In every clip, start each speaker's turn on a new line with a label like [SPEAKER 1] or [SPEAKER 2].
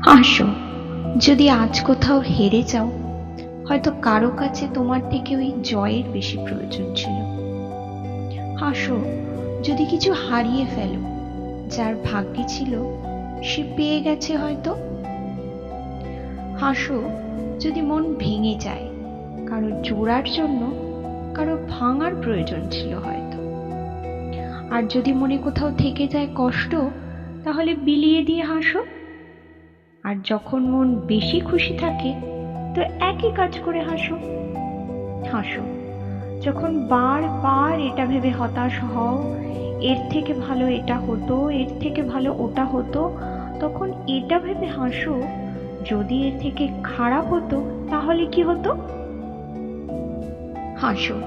[SPEAKER 1] হাসো। যদি আজ কোথাও হেরে যাও, হয়তো কারো কাছে তোমার থেকে ওই জয়ের বেশি প্রয়োজন ছিল। হাসো। যদি কিছু হারিয়ে ফেলো, যার ভাগ্যে ছিল সে পেয়ে গেছে হয়তো। হাসো। যদি মন ভেঙে যায়, কারো জোড়ার জন্য কারো ভাঙার প্রয়োজন ছিল হয়তো। আর যদি মনে কোথাও থেকে যায় কষ্ট, তাহলে বিলিয়ে দিয়ে হাসো। আর যখন মন বেশি খুশি থাকে, তো একই কাজ করে হাসো। হাসো। যখন বারবার এটা ভেবে হতাশ হও, এর থেকে ভালো এটা হতো, এর থেকে ভালো ওটা হতো, তখন এটা ভেবে হাসো, যদি এর থেকে খারাপ হতো তাহলে কি হতো। হাসো।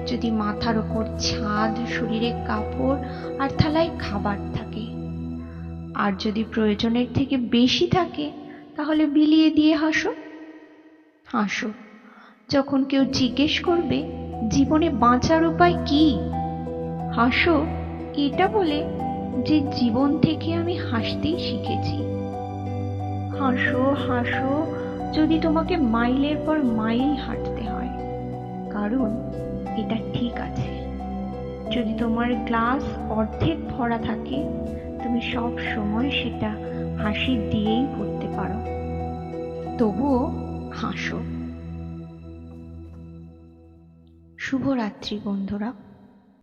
[SPEAKER 1] যদি মাথার ওপর ছাদ, শরীরে কাপড় আর থালায় খাবার থাকে, আর যদি প্রয়োজনের থেকে বেশি থাকে, তাহলে বিলিয়ে দিয়ে হাসো। হাসো। যখন কেউ জিজ্ঞেস করবে জীবনে বাঁচার উপায় কি, হাসো এটা বলে যে জীবন থেকে আমি হাসতেই শিখেছি। হাসো। হাসো। যদি তোমাকে মাইলের পর মাইল হাঁটতে হয়, কারণ এটা ঠিক আছে। যদি তোমার গ্লাস অর্ধেক ভরা থাকে, তুমি সব সময় সেটা হাসি দিয়েই ভরতে পারো। তবুও হাসো। শুভরাত্রি বন্ধুরা।